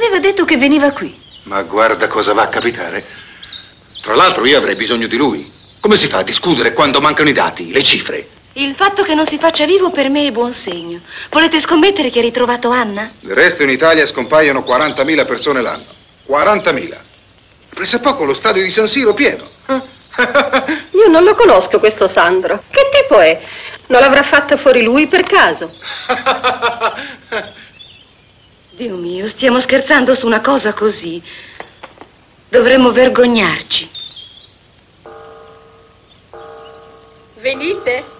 aveva detto che veniva qui. Ma guarda cosa va a capitare. Tra l'altro io avrei bisogno di lui. Come si fa a discutere quando mancano i dati, le cifre? Il fatto che non si faccia vivo per me è buon segno. Volete scommettere che ha ritrovato Anna? Del resto in Italia scompaiono 40.000 persone l'anno. 40.000. Pressappoco lo stadio di San Siro pieno. Io non lo conosco questo Sandro. Che tipo è? Non l'avrà fatta fuori lui per caso? Dio mio, stiamo scherzando su una cosa così. Dovremmo vergognarci. Venite.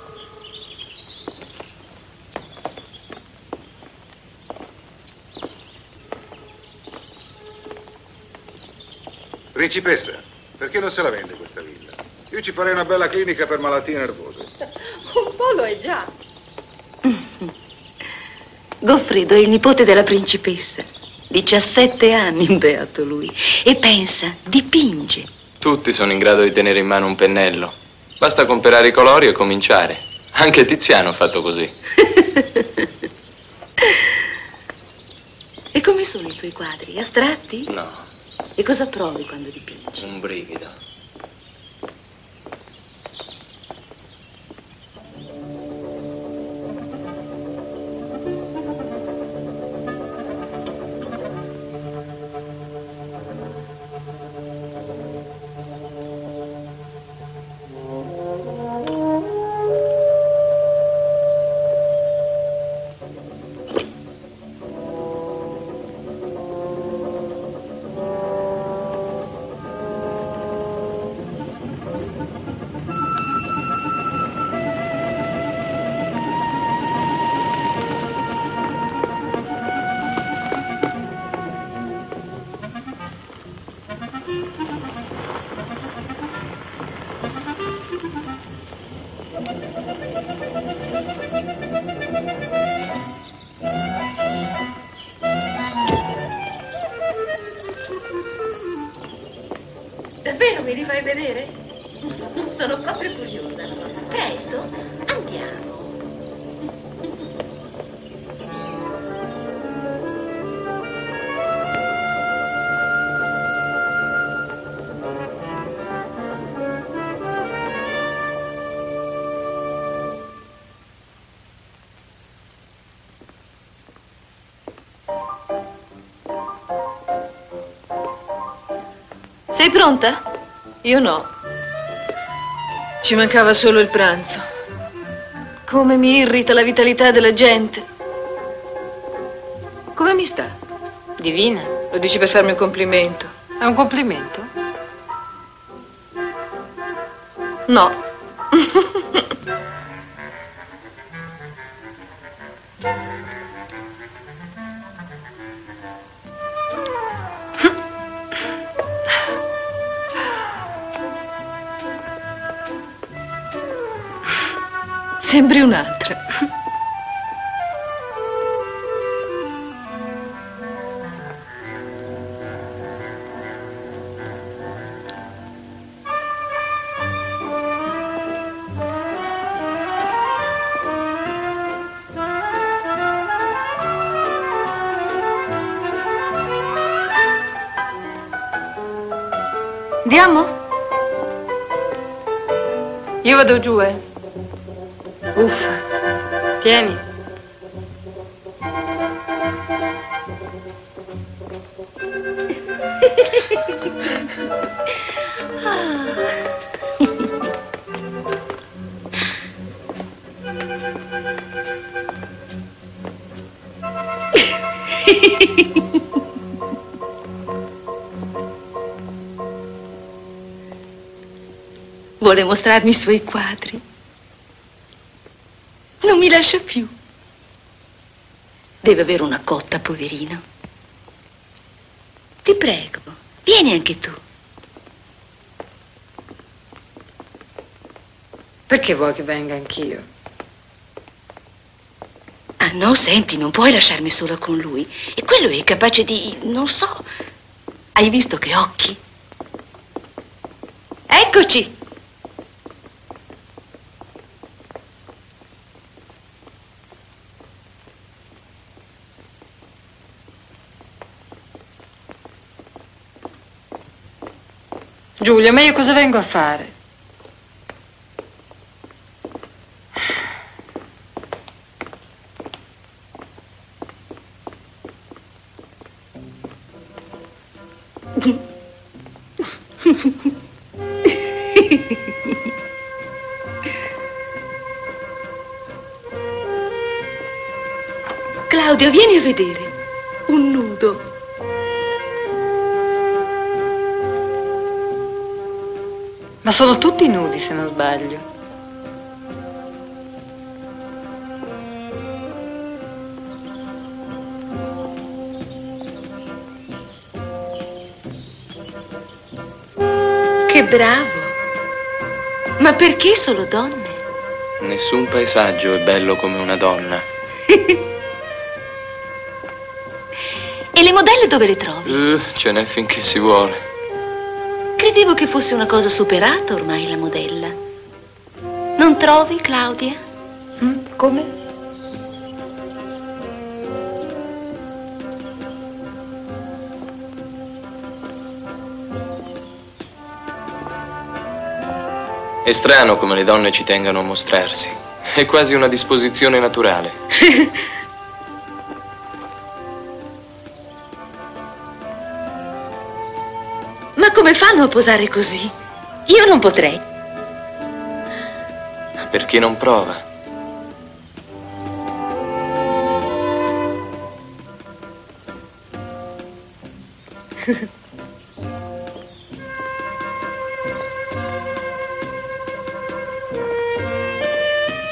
Principessa, perché non se la vende questa villa? Io ci farei una bella clinica per malattie nervose. Un po' lo è già. Goffredo è il nipote della principessa. 17 anni, beato lui. E pensa, dipinge. Tutti sono in grado di tenere in mano un pennello. Basta comprare i colori e cominciare. Anche Tiziano ha fatto così. E come sono i tuoi quadri? Astratti? No. E cosa provi quando dipingi? Un brivido. Davvero me li fai vedere? Sono proprio curiosa. Presto, andiamo. Sei pronta? Io no. Ci mancava solo il pranzo. Come mi irrita la vitalità della gente. Come mi sta? Divina. Lo dici per farmi un complimento? È un complimento? No. Sembri un'altra. Andiamo? Io vado giù, Uffa. Tieni. Vuole mostrarmi i suoi quadri. Non mi lascia più. Deve avere una cotta, poverino. Ti prego, vieni anche tu. Perché vuoi che venga anch'io? Ah no, senti, non puoi lasciarmi sola con lui. E quello è capace di... non so. Hai visto che occhi? Eccoci! Giulia, ma io cosa vengo a fare? Claudio, vieni a vedere. Un nudo. Ma sono tutti nudi, se non sbaglio. Che bravo. Ma perché solo donne? Nessun paesaggio è bello come una donna. E le modelle dove le trovi? Ce n'è finché si vuole. Credevo che fosse una cosa superata ormai la modella. Non trovi, Claudia? Come? È strano come le donne ci tengano a mostrarsi. È quasi una disposizione naturale. Ma come fanno a posare così? Io non potrei. Per chi non prova.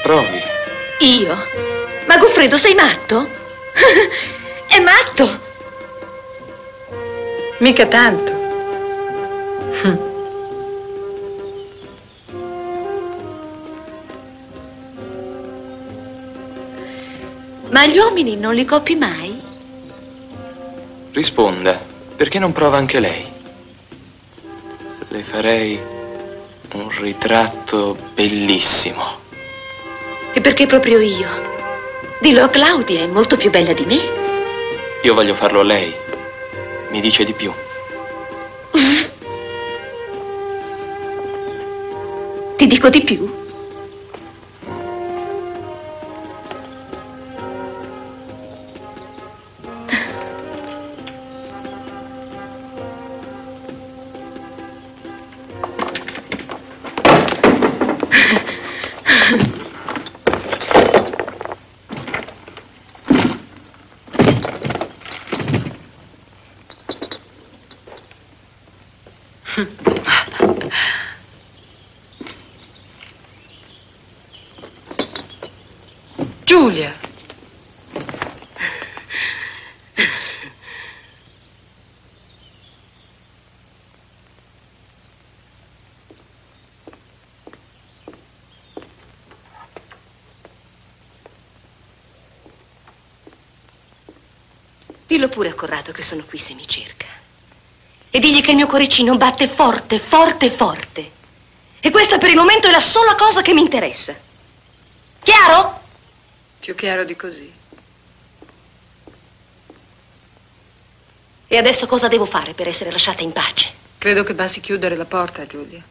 Provi. Io? Ma Goffredo, sei matto? È matto! Mica tanto. Ma gli uomini non li copi mai? Risponda, perché non prova anche lei? Le farei un ritratto bellissimo. E perché proprio io? Dillo a Claudia, è molto più bella di me. Io voglio farlo a lei. Mi dice di più. Ti dico di più? Giulia! Dillo pure a Corrado che sono qui se mi cerca. E digli che il mio cuoricino batte forte, forte, forte. E questa per il momento è la sola cosa che mi interessa. Chiaro? Più chiaro di così. E adesso cosa devo fare per essere lasciata in pace? Credo che basti chiudere la porta, Giulia.